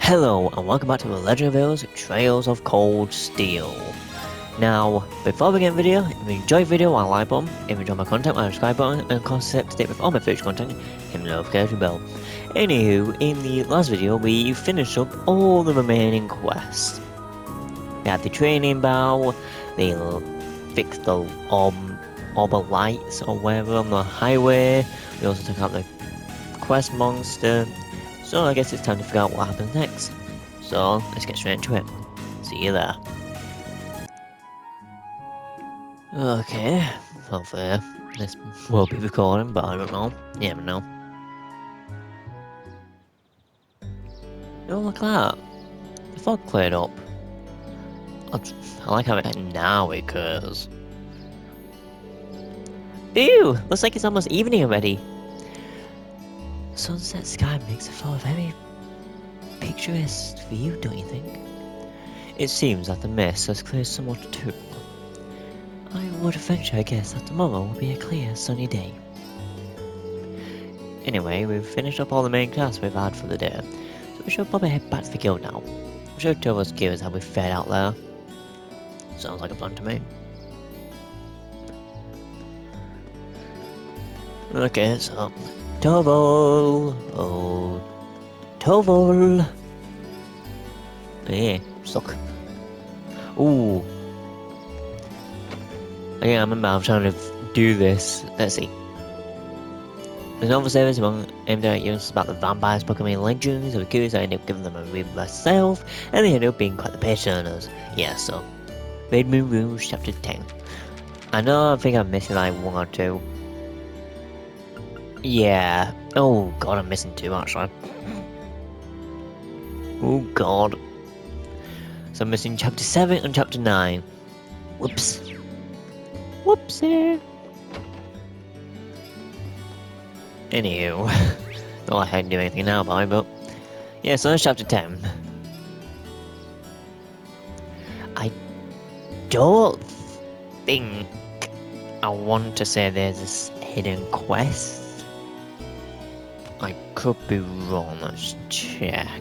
Hello and welcome back to the Legend of Heroes Trails of Cold Steel. Now, before we get in the video, if you enjoy the video, I'll like button. If you enjoy my content, my subscribe button, and of course stay up to date with all my future content, hit the notification bell. Anywho, in the last video, we finished up all the remaining quests. We had the training bow, they fixed the orb lights or whatever on the highway, we also took out the quest monster. So I guess it's time to figure out what happens next. So let's get straight into it. See you there. Okay, hopefully this will be recording, but I don't know. You never know. Oh, look at that. The fog cleared up. I like how it now it occurs. Ew! Looks like it's almost evening already. Sunset sky makes it for a very picturesque view, don't you think? It seems that the mist has cleared somewhat too. I would venture a guess that tomorrow will be a clear, sunny day. Anyway, we've finished up all the main tasks we've had for the day, so we should probably head back to the guild now. I'm sure Tovo's curious how we fared out there. Sounds like a plan to me. Okay, so Tovo! Oh, Tovo! Yeah, stuck. Ooh. Yeah, I remember I'm trying to do this. Let's see. There's no series among aimed at you about the vampires Pokemon legends. I was curious, I ended up giving them a read myself, and they ended up being quite the page turners. Yeah, so. Red Moon Rules, Chapter 10. I know I think I'm missing like one or two. Yeah. Oh god, I'm missing two actually. Oh god. So I'm missing Chapter 7 and Chapter 9. Whoops. Whoopsie. Anywho. Not like I can do anything now about it, but... yeah, so that's Chapter 10. I don't think I want to say there's this hidden quest. I could be wrong, let's check.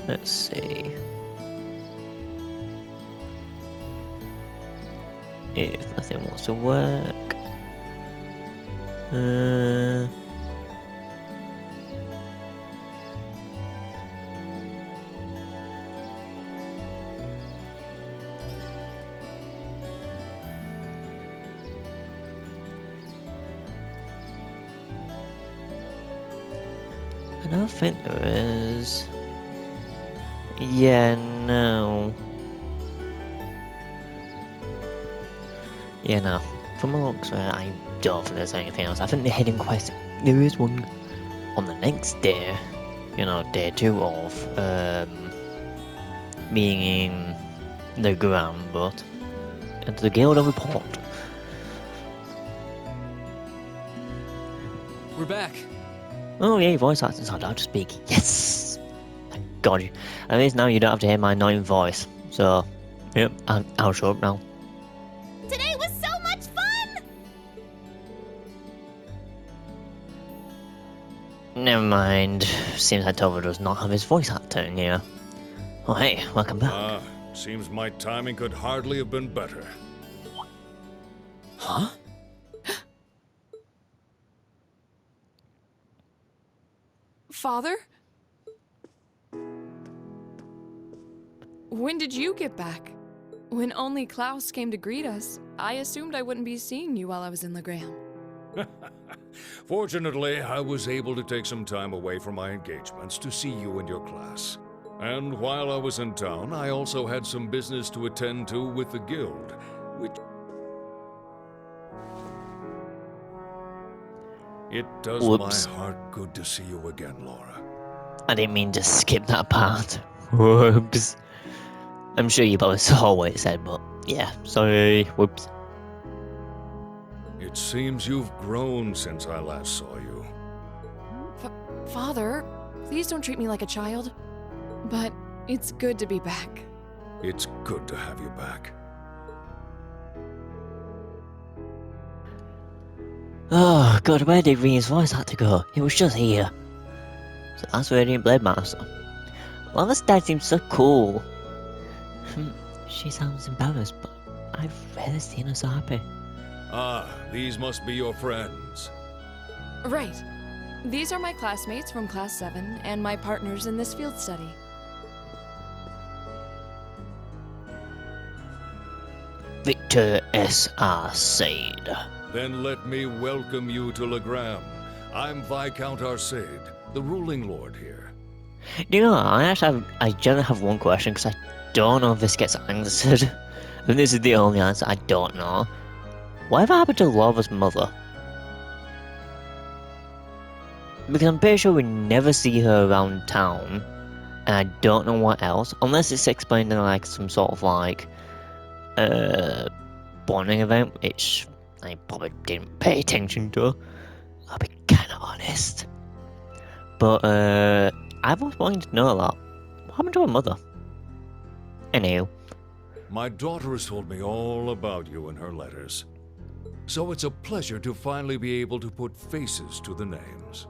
Let's see. If nothing wants to work. I don't think there is. Yeah, no. Yeah, no. From the looks of it, I don't think there's anything else. I think the hidden quest, there is one on the next day. You know, day 2 of, being in Legram, but at the guild report. We're back. Oh yeah, your voice acting's hard out to speak. Yes! Thank God. At least now you don't have to hear my annoying voice. So, yep, I'll show up now. Today was so much fun! Never mind. Seems like Tovo does not have his voice acting here. Oh hey, welcome back. Seems my timing could hardly have been better. Huh? Father? When did you get back? When only Klaus came to greet us, I assumed I wouldn't be seeing you while I was in Legram. Fortunately, I was able to take some time away from my engagements to see you and your class. And while I was in town, I also had some business to attend to with the guild, which... It does Whoops. my heart good to see you again, Laura. I didn't mean to skip that part. Whoops. I'm sure you probably saw what it said, but yeah, sorry. Whoops. It seems you've grown since I last saw you. Father, please don't treat me like a child. But it's good to be back. It's good to have you back. Oh god, where did Rean's voice have to go? It was just here. So that's Radiant Blade Master. Well, this dad seems so cool. She sounds embarrassed, but I've rarely seen her so happy. Ah, these must be your friends. Right. These are my classmates from Class 7 and my partners in this field study. Victor S. Arseid. Then let me welcome you to Legram. I'm Viscount Arseid, the ruling lord here. You know, I generally have one question because I don't know if this gets answered. And this is the only answer I don't know. Whatever happened to Lava's mother? Because I'm pretty sure we never see her around town. And I don't know what else. Unless it's explained in like some sort of like bonding event, which I probably didn't pay attention to. I'll be kinda honest. But I've always wanted to know a lot. What happened to her mother? Anywho. My daughter has told me all about you in her letters. So it's a pleasure to finally be able to put faces to the names.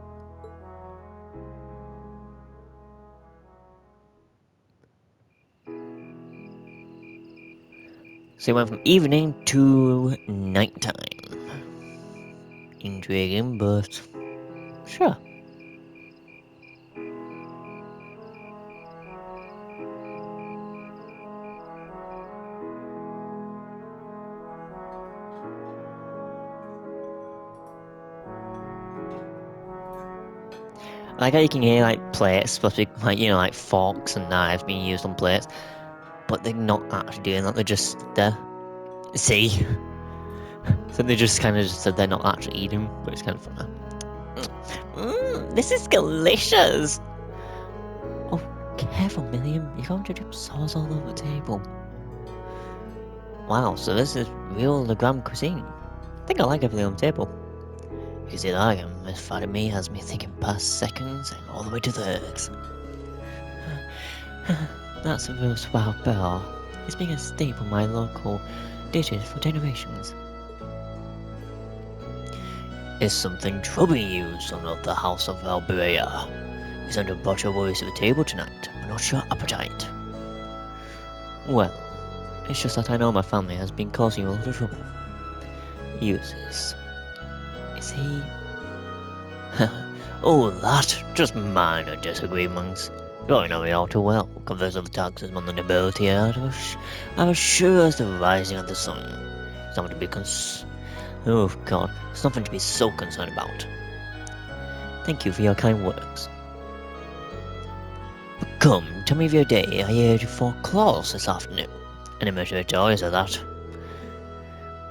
So it went from evening to nighttime. Intriguing, but sure. Like how you can hear like plates, supposed to be like, you know, like forks and knives being used on plates, but they're not actually doing that, they're just there. See? So they just kind of just said they're not actually eating, but it's kind of funny. This is delicious! Oh, careful, Milliam, you're going to drip sauce all over the table. Wow, so this is real Legram cuisine. I think I like everything on the table. You see, Legram, this fat of me has me thinking past seconds and all the way to thirds. That's a real swell bar. It's been a staple in my local dishes for generations. Is something troubling you, son of the House of Valberia? Is under brought your worries to the table tonight, but not your appetite? Well, it's just that I know my family has been causing you a lot of trouble. Uses. Is he... Oh, that, just minor disagreements. You know me all too well. Converse of taxes on the nobility are as sure as the rising of the sun. Something to be Oh god, it's nothing to be so concerned about. Thank you for your kind words. But come, tell me of your day. I heard you fought claws this afternoon. Any meritorious of that?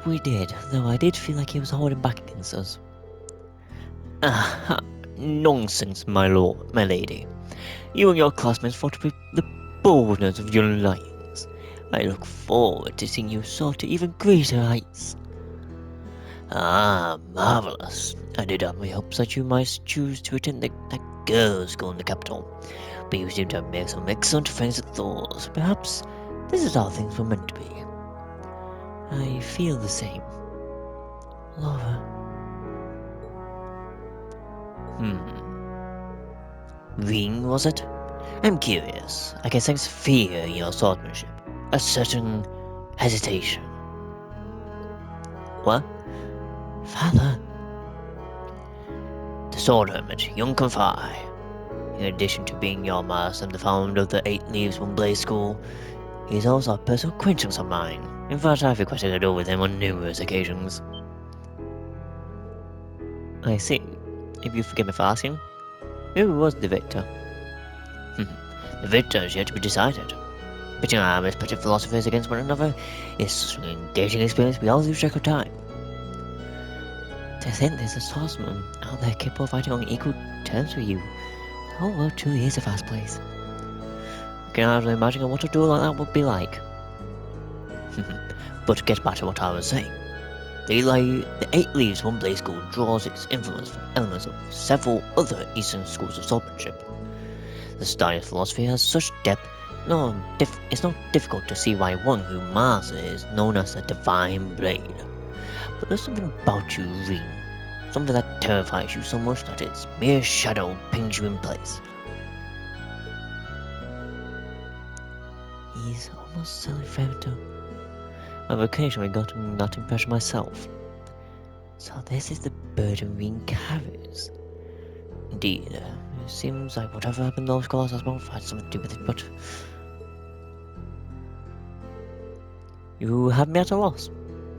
We did, though I did feel like he was holding back against us. Ah, nonsense, my lady. You and your classmates fought with the boldness of your lions. I look forward to seeing you soar to even greater heights. Ah, marvelous. I did have my hopes that you might choose to attend that girls' school in the capital, but you seem to have made some excellent friends at Thor's. Perhaps this is how things were meant to be. I feel the same. Laura. Rean, was it? I'm curious. I can sense fear in your swordsmanship. A certain hesitation. What? Father? The sword hermit, young Confai. In addition to being your master and the founder of the 8 Leaves One Blaze School, he is also a personal acquaintance of mine. In fact, I've requested a duel with him on numerous occasions. I see. If you forgive me for asking, who was the victor? The victor is yet to be decided. Pitting our respective philosophers against one another is such an engaging experience we all lose track of time. To think there's a swordsman out there capable of fighting on equal terms with you, the whole world truly is a fast place. I can hardly imagine what a duel like that would be like. But to get back to what I was saying, the 8 Leaves One Blaze School draws its influence from elements of several other Eastern schools of swordsmanship. The study of philosophy has such depth, it's not difficult to see why one who masters is known as the Divine Blade. But there's something about you, Rean. Something that terrifies you so much that its mere shadow pins you in place. He's almost silly too. I've occasionally gotten that impression myself. So this is the burden Rean carries. Indeed, it seems like whatever happened to those girls has both had something to do with it, but... You have me at a loss.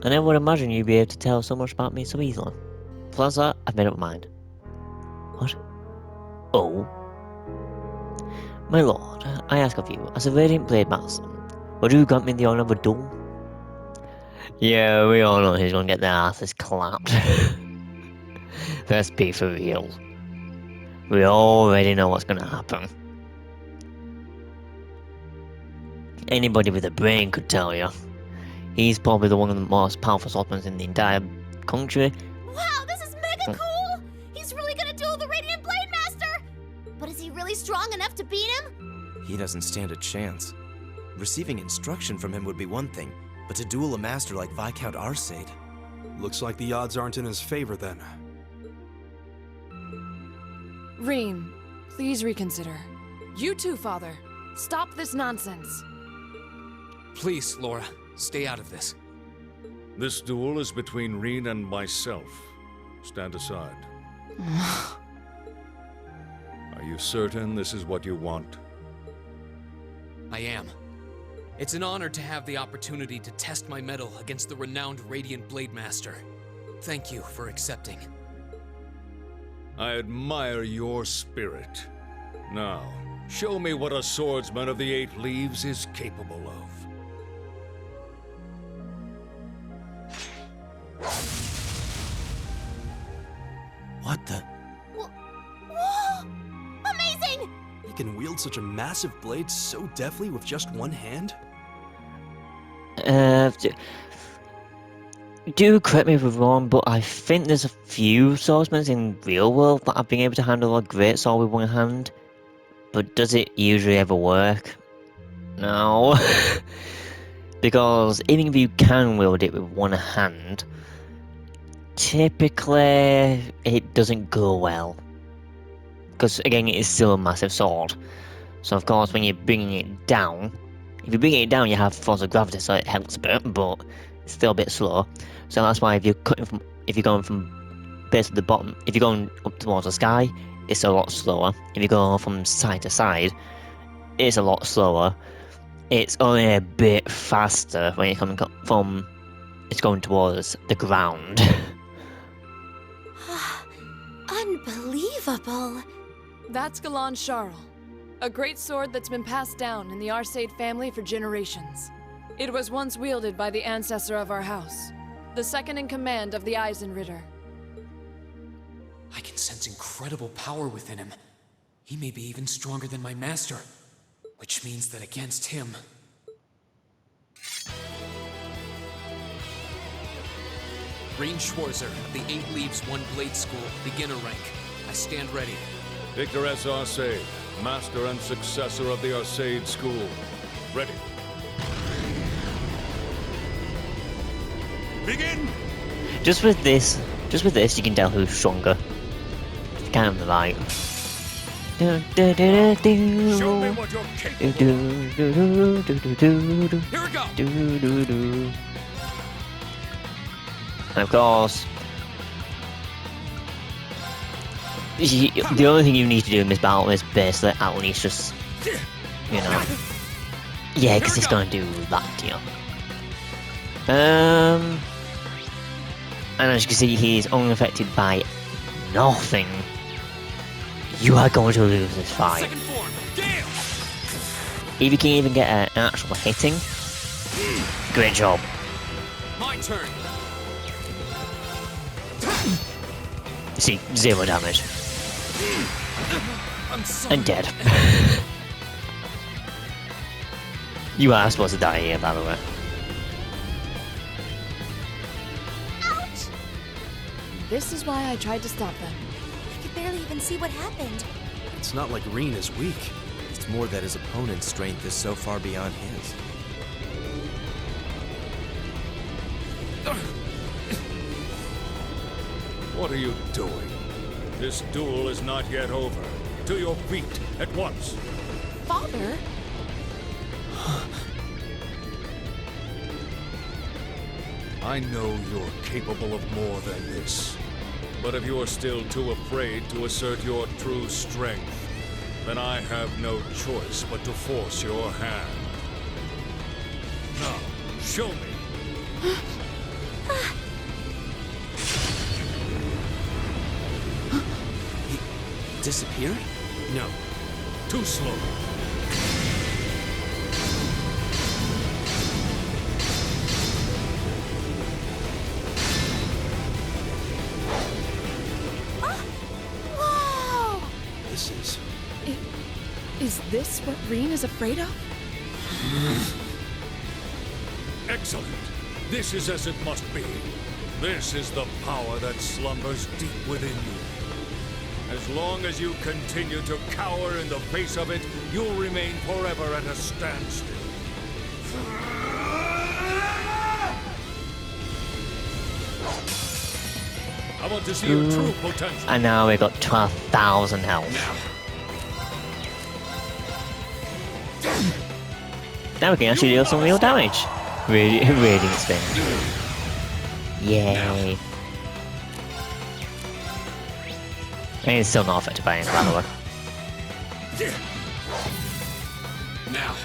I never would imagine you'd be able to tell so much about me so easily. Plus that, I've made up my mind. What? Oh? My lord, I ask of you, as a Radiant Blade Master, would you grant me the honour of a duel? Yeah, we all know he's gonna get their asses clapped. Let's be for real. We already know what's gonna happen. Anybody with a brain could tell you. He's probably one of the most powerful swordsmen in the entire country. Wow, this is mega cool! He's really gonna duel the Radiant Blade Master! But is he really strong enough to beat him? He doesn't stand a chance. Receiving instruction from him would be one thing, but to duel a master like Viscount Arseid... Looks like the odds aren't in his favor then. Rean, please reconsider. You too, Father. Stop this nonsense. Please, Laura, stay out of this. This duel is between Rean and myself. Stand aside. Are you certain this is what you want? I am. It's an honor to have the opportunity to test my mettle against the renowned Radiant Blade Master. Thank you for accepting. I admire your spirit. Now, show me what a swordsman of the Eight Leaves is capable of. What the? Whoa! Amazing! He can wield such a massive blade so deftly with just one hand? Do correct me if I'm wrong, but I think there's a few swordsmen in real world that have been able to handle a great sword with one hand. But does it usually ever work? No. Because even if you can wield it with one hand, typically it doesn't go well. Because again, it is still a massive sword. So of course when you're bringing it down, if you're bringing it down you have force of gravity, so it helps a bit, but it's still a bit slow. So that's why if you're going from base to the bottom, if you're going up towards the sky, it's a lot slower. If you go from side to side, it's a lot slower. It's only a bit faster when you're coming from, it's going towards the ground. Unbelievable. That's Galan Charles, a great sword that's been passed down in the Arseid family for generations. It was once wielded by the ancestor of our house, the second in command of the Eisenritter. I can sense incredible power within him. He may be even stronger than my master, which means that against him... Rean Schwarzer of the Eight Leaves One Blade School, beginner rank. I stand ready. Victor S. Arseid, master and successor of the Arseid School. Ready. Begin! Just with this, you can tell who's stronger. It's kind of right. Show me what you're capable of. Here we go! And of course, the only thing you need to do in this battle is basically at least just, you know, yeah, because it's gonna do that to you. And as you can see, he is only affected by nothing. You are going to lose this fight. Second form, Gale! If you can even get an actual hitting, great job. My turn. See, 0 damage. I'm sorry. And dead. You are supposed to die here, by the way. Ouch! This is why I tried to stop them. I could barely even see what happened. It's not like Rean is weak. It's more that his opponent's strength is so far beyond his. What are you doing? This duel is not yet over. To your feet, at once. Father? I know you're capable of more than this. But if you are still too afraid to assert your true strength, then I have no choice but to force your hand. Now, show me. He disappeared? No. Too slow. Whoa! This is... Is this what Rean is afraid of? Excellent. This is as it must be. This is the power that slumbers deep within you. As long as you continue to cower in the face of it, you'll remain forever at a standstill. I want to see your true potential. And now we got 12,000 health. Now we can actually deal some real damage. Radiant spin. Yay. And it's still not affected by anything, by the way. Now.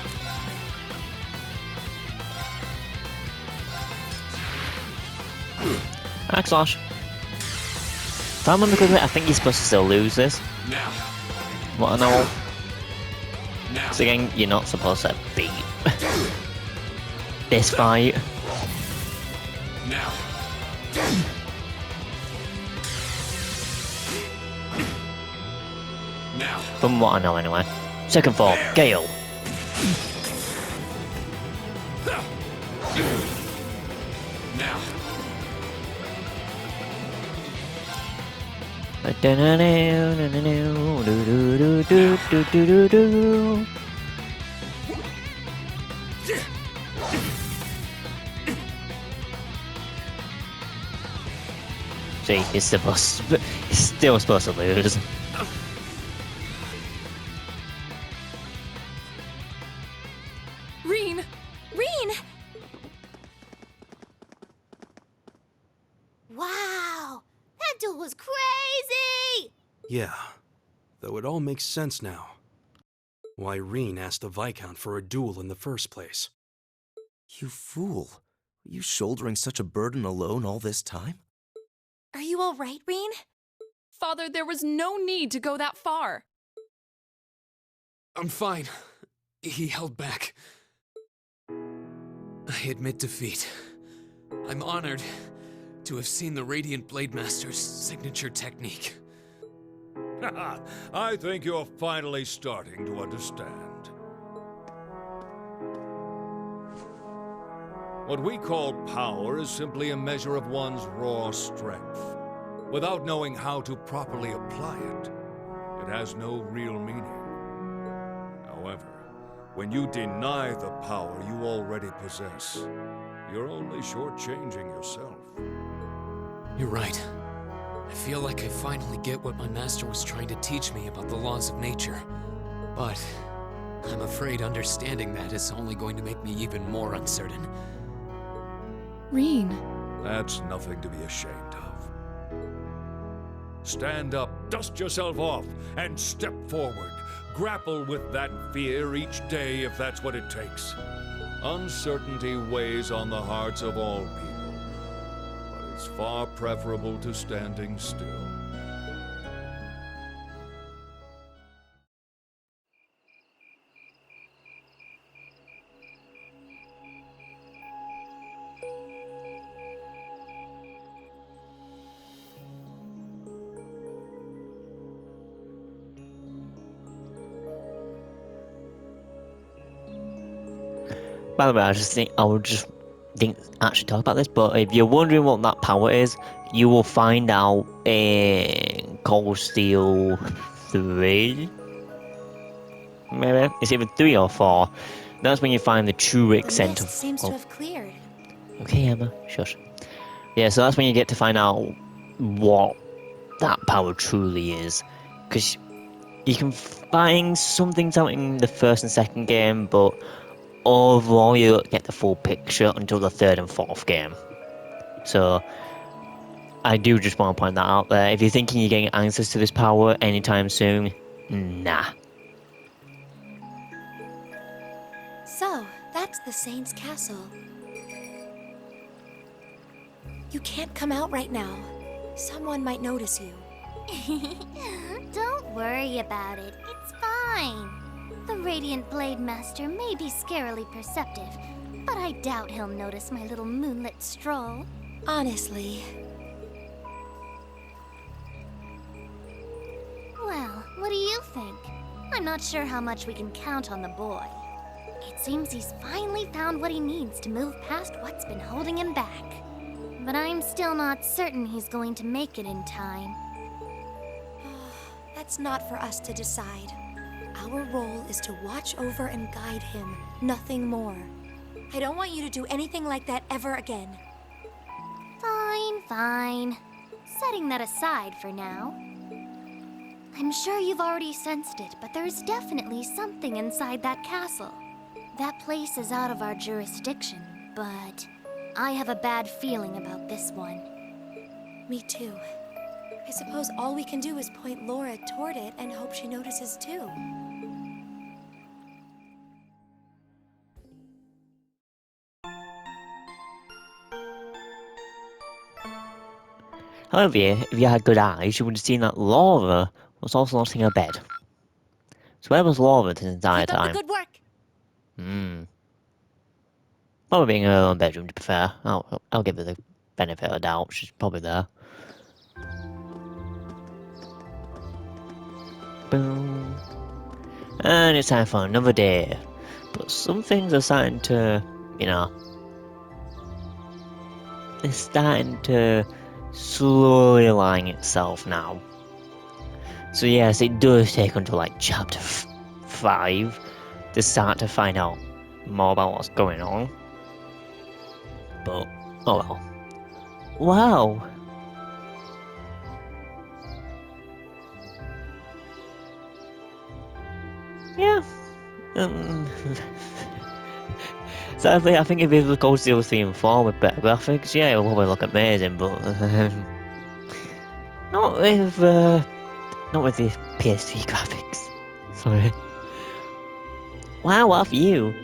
Axlosh. If I remember correctly, I think you're supposed to still lose this. Now. What I know. Now. So again, you're not supposed to beat this fight. Now. Now. From what I know anyway. Second form, Gale. Now. See, he's still supposed to lose. Rean! Rean! Wow! That duel was crazy! Yeah. Though it all makes sense now. Why Rean asked the Viscount for a duel in the first place. You fool. Were you shouldering such a burden alone all this time? Are you alright, Rean? Father, there was no need to go that far. I'm fine. He held back. I admit defeat. I'm honored to have seen the Radiant Blade Master's signature technique. I think you're finally starting to understand. What we call power is simply a measure of one's raw strength. Without knowing how to properly apply it, it has no real meaning. However, when you deny the power you already possess, you're only shortchanging yourself. You're right. I feel like I finally get what my master was trying to teach me about the laws of nature. But I'm afraid understanding that is only going to make me even more uncertain. Rean. That's nothing to be ashamed of. Stand up, dust yourself off, and step forward. Grapple with that fear each day if that's what it takes. Uncertainty weighs on the hearts of all people, but it's far preferable to standing still. By the way, I didn't actually talk about this, but if you're wondering what that power is, you will find out in Cold Steel 3. Maybe it's either 3 or 4. That's when you find the true extent The of. mist seems to have cleared. Okay, Emma, shush. Yeah, so that's when you get to find out what that power truly is. Because you can find some things out in the first and second game, but overall you don't get the full picture until the third and fourth game. So I do just want to point that out there. If you're thinking you're getting answers to this power anytime soon, nah. So, that's the Saint's castle. You can't come out right now. Someone might notice you. Don't worry about it. It's fine. The Radiant Blade Master may be scarily perceptive, but I doubt he'll notice my little moonlit stroll. Honestly. Well, what do you think? I'm not sure how much we can count on the boy. It seems he's finally found what he needs to move past what's been holding him back. But I'm still not certain he's going to make it in time. That's not for us to decide. Our role is to watch over and guide him, nothing more. I don't want you to do anything like that ever again. Fine, fine. Setting that aside for now. I'm sure you've already sensed it, but there's definitely something inside that castle. That place is out of our jurisdiction, but I have a bad feeling about this one. Me too. I suppose all we can do is point Laura toward it and hope she notices too. However, if you had good eyes, you would have seen that Laura was also lost in her bed. So where was Laura this entire Keep up time? the good work. Probably being in her own bedroom, to be fair. I'll give her the benefit of the doubt. She's probably there. Boom. And it's time for another day. But some things are starting to, you know... It's starting to slowly align itself now. So yes, it does take until like chapter 5 to start to find out more about what's going on. But, oh well. Wow! Yeah. Sadly, I think if it was Cold Steel 3 and 4 with better graphics, yeah, it'll probably look amazing, but... not with the PS3 graphics. Sorry. Wow, what a view!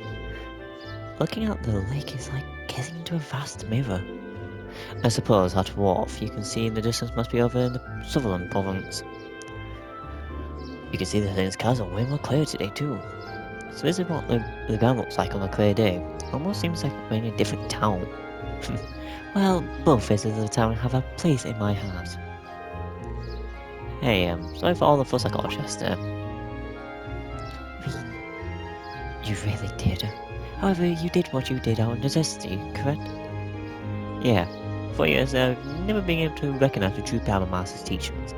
Looking out the lake is like getting into a vast mirror. I suppose that wharf you can see in the distance must be over in the Sutherland province. You can see the Saint's castle way more clear today too. So this is what the ground looks like on a clear day. Almost seems like we're in a different town. Well, both faces of the town have a place in my heart. Hey, sorry for all the fuss I got just there. You really did. However, you did what you did out of necessity, correct? Yeah. For years, I've never been able to recognize the true power of Master's teachings.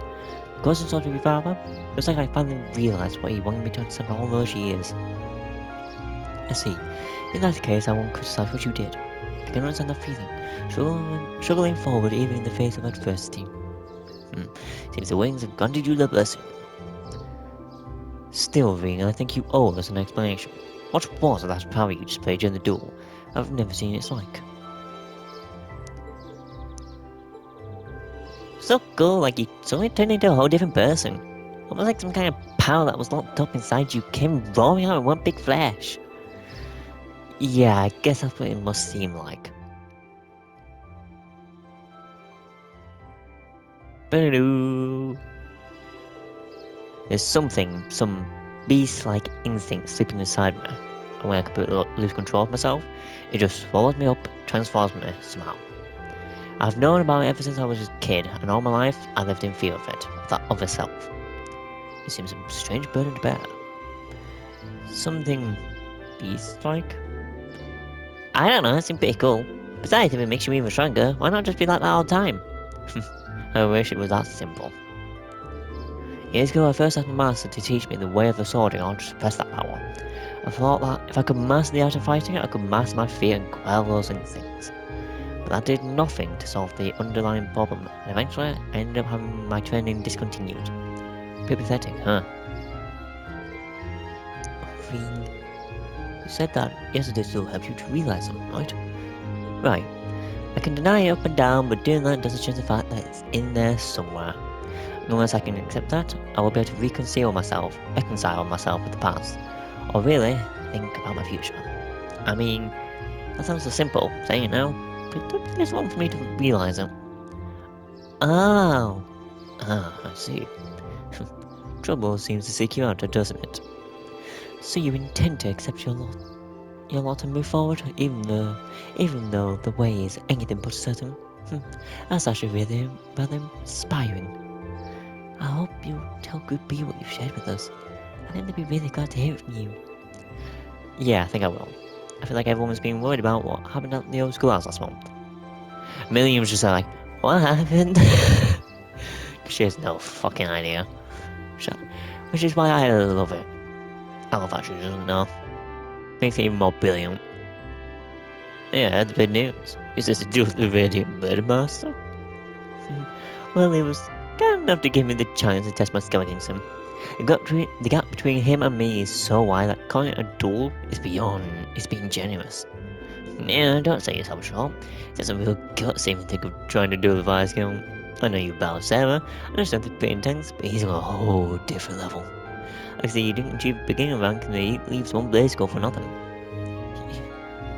Because I talked to your father, it's like I finally realized what he wanted me to understand all those years. I see. In that case, I won't criticize what you did. I can understand that feeling. Struggling forward even in the face of adversity. Seems the wings have granted you the blessing. Still, Rean, I think you owe us an explanation. What was that power you displayed during the duel? I've never seen its like. So cool, like you suddenly turned into a whole different person. Almost like some kind of power that was locked up inside you came roaring out in one big flash. Yeah, I guess that's what it must seem like. Ba-da-doo. There's some beast-like instinct sleeping inside me, and when I completely lose control of myself, it just swallows me up, transforms me somehow. I've known about it ever since I was a kid, and all my life I lived in fear of it, of that other self. It seems a strange burden to bear. Something beast-like? I don't know, it seems pretty cool. Besides, if it makes you even stronger, why not just be like that all the time? I wish it was that simple. Years ago, I first asked my master to teach me the way of the sword in order to suppress that power. I thought that if I could master the art of fighting it, I could master my fear and quell those instincts. but that did nothing to solve the underlying problem, and eventually I ended up having my training discontinued. Pretty pathetic, huh? Rean, you said that yesterday's duel helped you to realize something, right? Right. I can deny it up and down, but doing that doesn't change the fact that it's in there somewhere. And unless I can accept that, I will be able to reconcile myself with the past, or really think about my future. I mean, that sounds so simple, saying it now, but it took this long for me to realise it. Oh. Ah, I see. Trouble seems to seek you out, doesn't it? So you intend to accept your lot and move forward, even though the way is anything but certain. That's actually really rather inspiring. I hope you tell Group B what you've shared with us. I think they'd be really glad to hear it from you. Yeah, I think I will. I feel like everyone's been worried about what happened at the old schoolhouse last month. Million was just like, what happened? She has no fucking idea. Which is why I love it. I love that she doesn't know. Makes it even more brilliant. Yeah, the big news. Is this a duel with the Radiant Murder Master? Well, he was kind enough to give me the chance to test my skill against him. The gap between him and me is so wide that calling it a duel is being generous. Yeah, don't say yourself short. It's a real guts even think of trying to duel with Viscount. I know you battle Sarah, I understand it's pretty intense, but he's on a whole different level. Like I say, you didn't achieve beginner rank and he leaves one blaze score for nothing.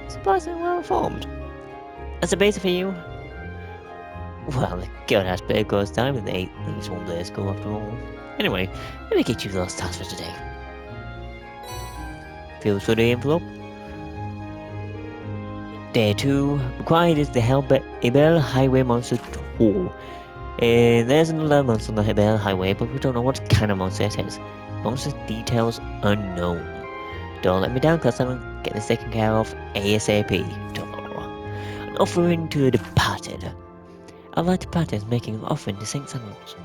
Surprisingly well informed. As a beta for you? Well, the god has better goes down with 8, leaves one blaze score after all. Anyway, let me get you the last task for today. Feel for the envelope. Day 2 required is the Hebel Highway Monster Tour. There's another monster on the Hebel Highway, but we don't know what kind of monster it is. Monster details unknown. Don't let me down, class 7. Get this taken care of ASAP. An offering to the departed. I'd like to practice making an offering to Saint Samuel's.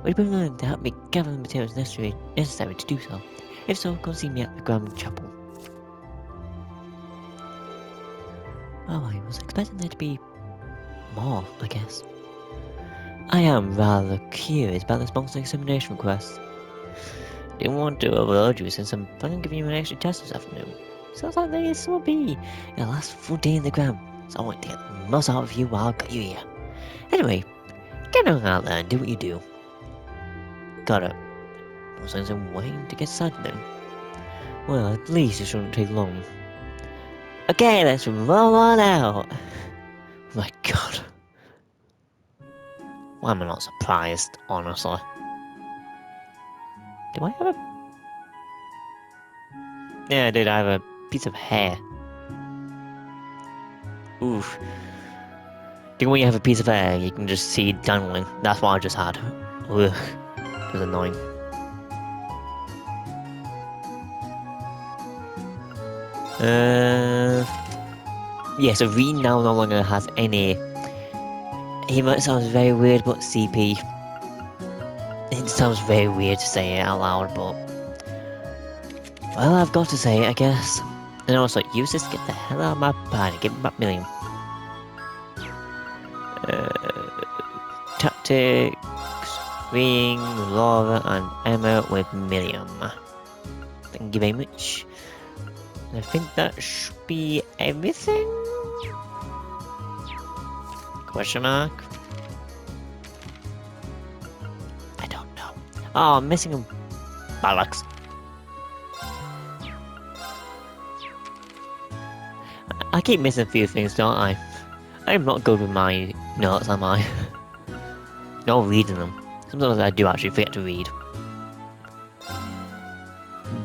Would you be willing to help me gather the materials necessary to do so? If so, come see me at the Grand Chapel. Oh, I was expecting there to be more, I guess. I am rather curious about this monster examination request. Didn't want to overload you since I'm planning on giving you an extra test this afternoon. Sounds like this will be your last full day in the ground, so I want to get the most out of you while I got you here. Anyway, get on out there and do what you do. Got it. No sense in waiting to get started then. Well, at least it shouldn't take long. Okay, let's roll on out. Oh my god. Why am I not surprised, honestly? Do I have a... Yeah, I did. I have a piece of hair. Oof. Think when you have a piece of hair, you can just see it dangling. That's what I just had. Ugh. It was annoying. Yeah, so Rean now no longer has any... He might sound very weird, but CP. It sounds very weird to say it out loud, but... Well, I've got to say it, I guess. And also, use this to get the hell out of my party, give me back Million. Tactics... Ring, Laura, and Emma with Million. Thank you very much. I think that should be everything? Question mark? I don't know. Oh, I'm missing a bollocks. I keep missing a few things, don't I? I'm not good with my notes, am I? Not reading them. Sometimes I do actually forget to read.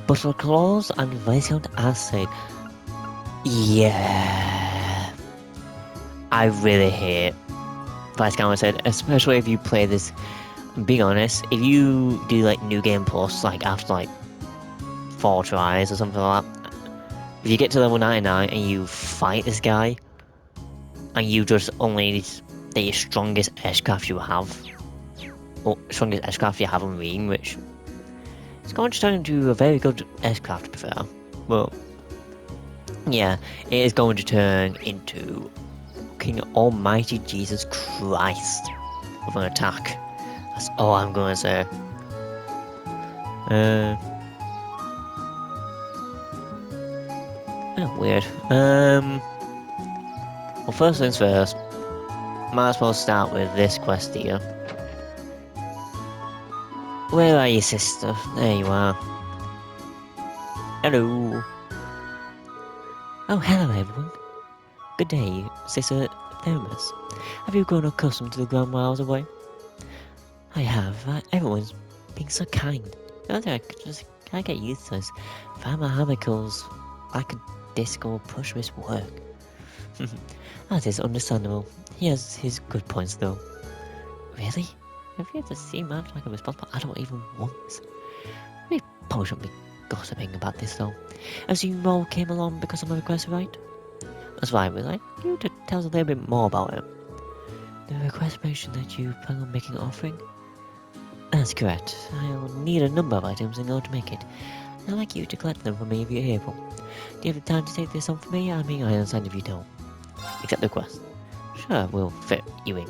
Butler Claws and Viscount Arseid. Yeah. I really hate Viscount Arseid, especially if you play this. Being honest, if you do like New Game Plus, like after like 4 tries or something like that, if you get to level 99 and you fight this guy, and you just unleash the strongest Edgecraft you have, or strongest Edgecraft you have on Rean, which it's going to turn into a very good Edgecraft to be fair. Well, yeah, it is going to turn into fucking almighty Jesus Christ of an attack. That's all I'm gonna say. Oh, weird. Well, first things first. Might as well start with this quest here. Where are you, sister? There you are. Hello. Oh, hello, everyone. Good day, Sister Thermos. Have you grown accustomed to the ground while I was away? I have. Everyone's being so kind. I can't get used to this. Pharmaceuticals like a disco push this work. That is understandable. He has his good points, though. Really? Have you ever seen man like a responsible adult even once? We probably shouldn't be gossiping about this, though. As you all came along because of my request, right? That's why we'd like you to tell us a little bit more about it. The request mentioned that you plan on making an offering? That's correct. I'll need a number of items in order to make it. I'd like you to collect them for me if you're able. Do you have the time to take this on for me? I mean, I understand if you don't. Accept the request. Sure, we'll fit you in.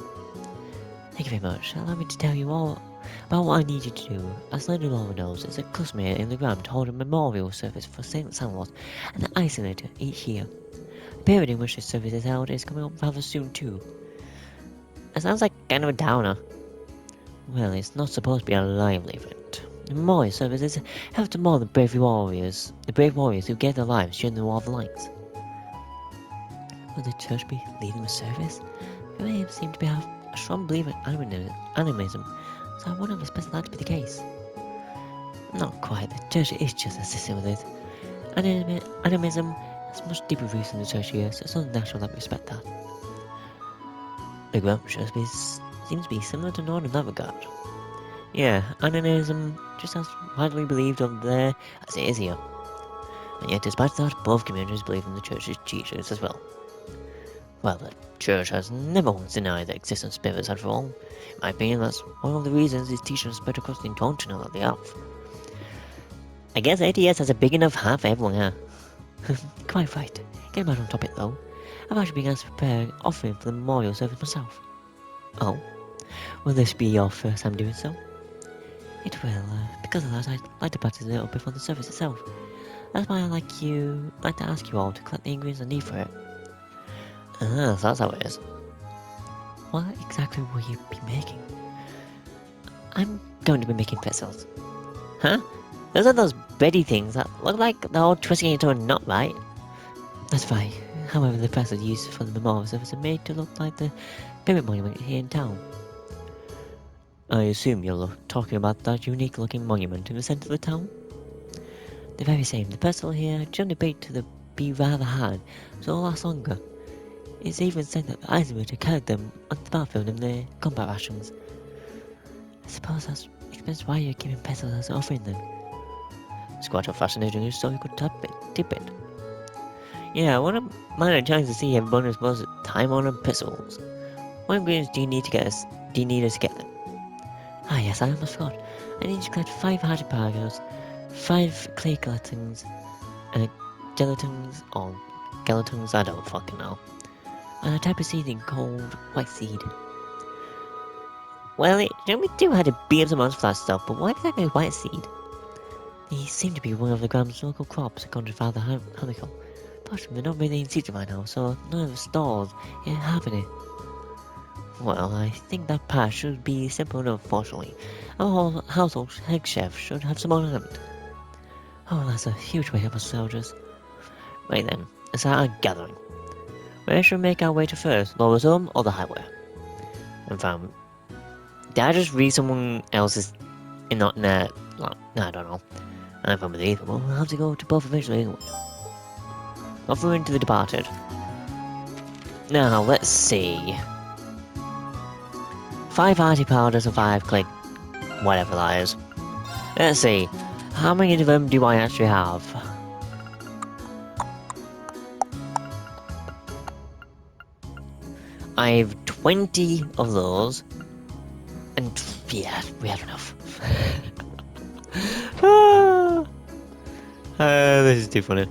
Thank you very much. Allow me to tell you all about what I need you to do. As Lady Laura knows, it's a custom here in Legram to hold a memorial service for St. Sandlot and the Isolator each year. The period in which this service is held is coming up rather soon too. It sounds like kind of a downer. Well, it's not supposed to be a lively event. The memorial service is held to mourn the brave warriors who gave their lives during the War of the Lights. Will the church be leading the service? They seem to be a strong believer in animism, so I wonder if it's better that to be the case. Not quite, the church is just assisting with it. Animism has much deeper roots in the church here, so it's only natural that we respect that. The Grand Church seems to be similar to Nord in that regard. Yeah, animism just as widely believed over there as it is here. And yet despite that, both communities believe in the church's teachings as well. Well, the church has never once denied the existence of spirits after all. In my opinion, that's one of the reasons these teachings spread across the continent that they have. I guess ATS has a big enough heart for everyone, huh? Quite right. Getting back on topic though, I've actually been asked to prepare an offering for the memorial service myself. Oh? Will this be your first time doing so? It will. Because of that, I'd like to practice a little before the service itself. That's why I'd like to ask you all to collect the ingredients I need for it. Ah, so that's how it is. What exactly will you be making? I'm going to be making pretzels. Huh? Those are those bready things that look like they're all twisting into a knot, right? That's right. However, the pretzels used for the memorial service are made to look like the pyramid monument here in town. I assume you're talking about that unique looking monument in the centre of the town? The very same. The pretzel here generally baked to be rather hard, so it'll last longer. It's even said that the Isolator carried them on the battlefield in their combat rations. I suppose that explains why you're giving pretzels as an offering then. It's quite a fascinating historical tidbit. Yeah, what a minor chance to see everyone who's supposed to time-honored pretzels. What ingredients do you need us to get them? Ah yes, I almost forgot. I need to collect 5 hearty powders, 5 clay gelatins, gelatins, I don't fucking know. And a type of seeding called white seed. Well, it shouldn't be too hard to beat up some monsters for that stuff, but why exactly white seed? These seem to be one of the Gram's local crops, according to Father Hamical. But they're not really in season right now, so none of the stores yet have any. Well, I think that part should be simple enough, fortunately. Our whole household head chef should have some on hand. Oh, that's a huge way up our soldiers. Right then, let's start our gathering. Where should we make our way to first, Laura's home or the highway? And found. Did I just read someone else's I don't know. I'm from with either, but we'll have to go to both eventually anyway. Offering to the departed. Now, let's see. 5 hearty powders and 5 click whatever that is. Let's see. How many of them do I actually have? I have 20 of those. And yeah, we have enough. This is too funny.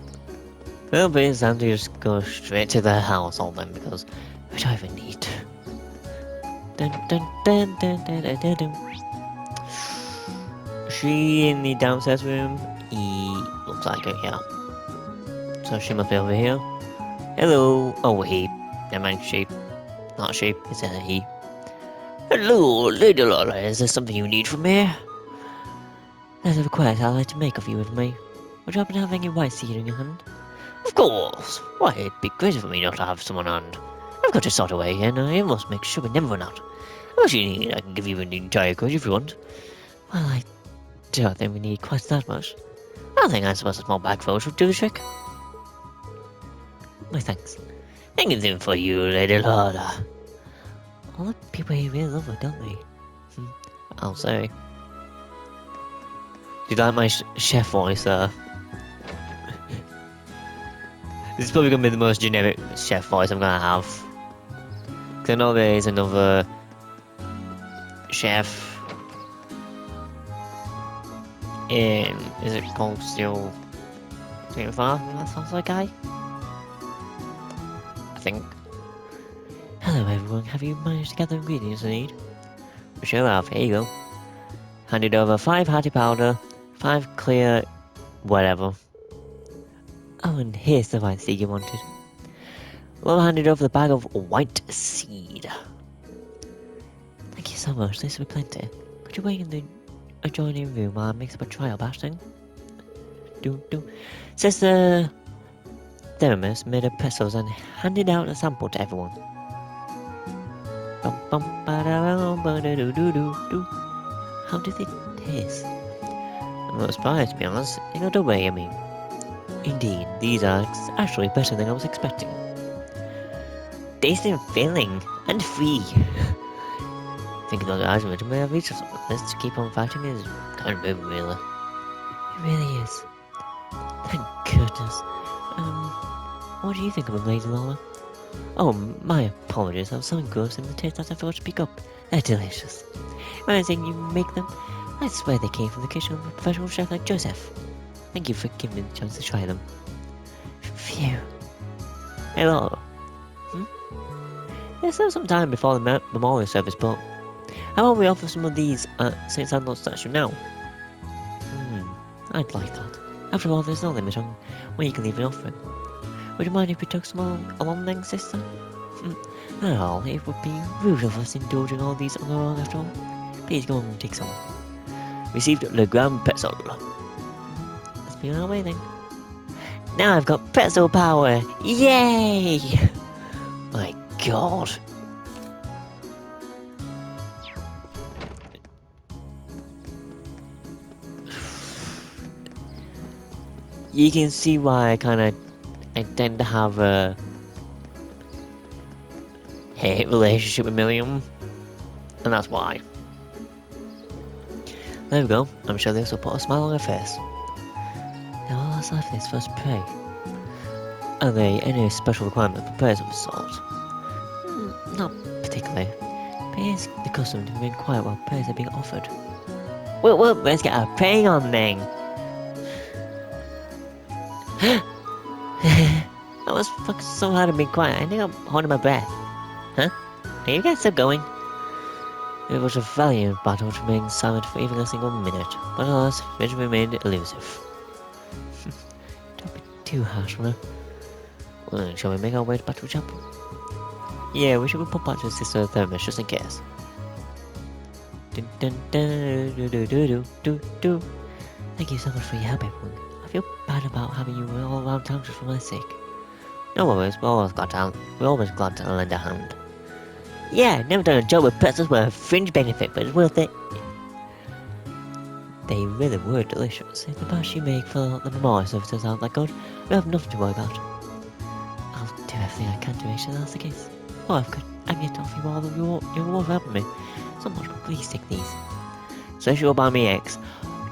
Well, but it's time to just go straight to the household then, because which way Dun, dun, dun, dun, dun, dun, dun, dun. She in the downstairs room? He looks like it, yeah. So she must be over here. Hello. Oh, he. Never mind, she. Not she, it's a he. Hello, Lady Lola. Is there something you need from me? There's a request I'd like to make of you and me. Would you happen to have any white seed in your hand? Of course. Why, it'd be crazy for me not to have some on hand. I've got to sort away, and I must make sure we never run out. How much do you need? I can give you an entire crate if you want. Well, I don't think we need quite that much. I suppose a small bag full should do the trick. My thanks. Anything for you, Lady Lola. All the people here really love her, don't they? I'll say. Do you like my chef voice, This is probably going to be the most generic chef voice I'm going to have. Because I know there is another chef in, is it called Steel 25? That sounds like a guy? I think. Hello everyone, have you managed to get the ingredients I need? We sure have, here you go. Handed over 5 hearty powder, 5 clear whatever. Oh, and here's the white seed you wanted. Well, handed over the bag of white seed. Thank you so much, this will be plenty. Could you wait in the adjoining room while I mix up a trial batch thing? Says the thermos made of pretzels and handed out a sample to everyone. How do they taste? I'm not surprised, to be honest. In a way, I mean. Indeed, these are actually better than I was expecting. Tasty and filling, and free. Thinking of the argument, may I reach something like this to keep on fighting is kind of moving, really. It really is. Thank goodness. What do you think of them, Lady Lola? Oh, my apologies, I was so engrossed in the taste that I forgot to pick up. They're delicious. When I think you make them, I swear they came from the kitchen of a professional chef like Joseph. Thank you for giving me the chance to try them. Phew. Hey Lola. There's still some time before the memorial service, but how about we offer some of these at St. Sandlot's statue now? I'd like that. After all, there's no limit on when you can leave an offering. Would you mind if we took some along then, sister? Not at all. It would be rude of us indulging all these on our own after all. Please go and take some. Received Legram pretzel. Let's be on our way then. Now I've got pretzel power! Yay! My god. You can see why I tend to have a hate relationship with Milliam, and that's why. There we go, I'm sure this will put a smile on her face. Now all that's left is for us to pray. Are there any special requirements for prayers of this sort? Not particularly, but it is the custom to remain quiet while prayers are being offered. Well, let's get our praying on then! I was fucking so hard to be quiet, I think I'm holding my breath. Huh? Are you guys still going? It was a valiant battle to remain silent for even a single minute, but alas, vision remained elusive. Don't be too harsh on her. Well, shall we make our way to Battle Chapel? Yeah, we should put back to Sister Thermos just in case. Thank you so much for your help, everyone. I feel bad about having you all around town just for my sake. No worries, we're always glad to lend a hand. Yeah, never done a job with pretzels with a fringe benefit, but it's worth it. They really were delicious. If the batch you make for the memorial services aren't that good, we have nothing to worry about. I'll do everything I can to make sure that's the case. Oh, I'm yet to offer you all the reward for helping me. So much, but please take these. Special by me X.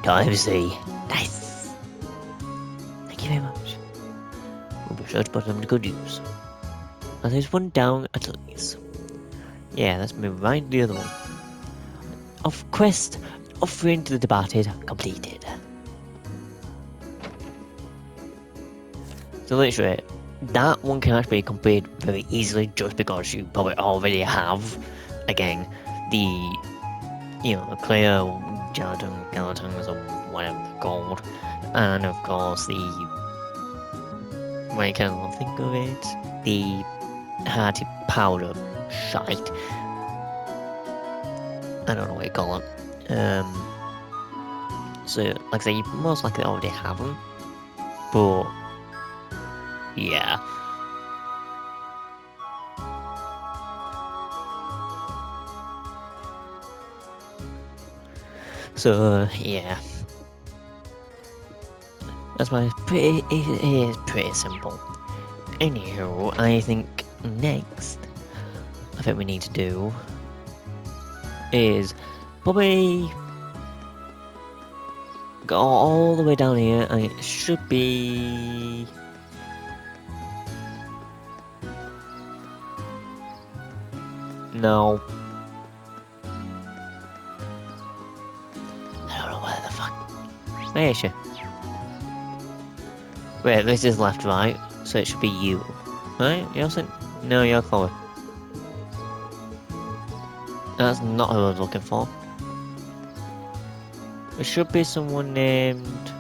Time to see. Nice. Thank you very much. We'll be sure to put them to good use. And there's one down at least. Yeah, let's move right to the other one. Quest offering to the departed completed. So literally, that one can actually be completed very easily just because you probably already have again, the, the clear skeletons, or whatever they're called, and of course the, what I can't think of it, the hearty powder shite. I don't know what you call it. So, like I say, you most likely already have them, but yeah. So yeah, that's why it is pretty simple. Anywho, I think next, I think we need to do is probably go all the way down here, and it should be no. I don't know where the fuck. Where is she? Wait, this is left, right? So it should be you, right? You're saying? No, you're Chloe. That's not who I was looking for. It should be someone named...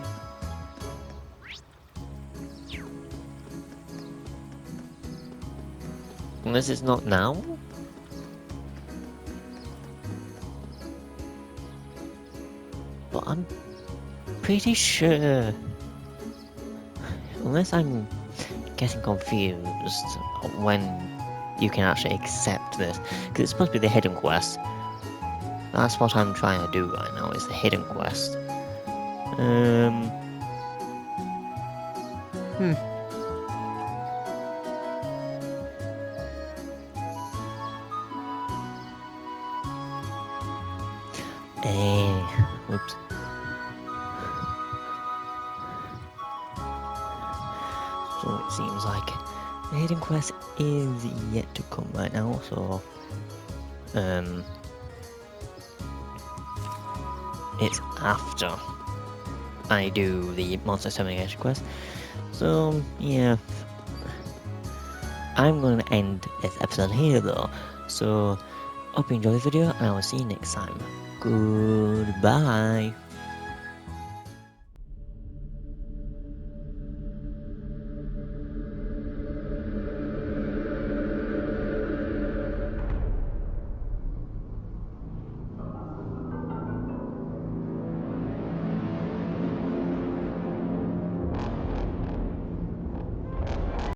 Unless it's not now? But I'm pretty sure... Unless I'm getting confused when you can actually accept this. Because it's supposed to be the hidden quest. That's what I'm trying to do right now, is the hidden quest. Whoops. So it seems like the hidden quest is yet to come right now, so... it's after I do the monster extermination quest. So, yeah. I'm going to end this episode here though. So, hope you enjoyed the video, and I will see you next time. Goodbye.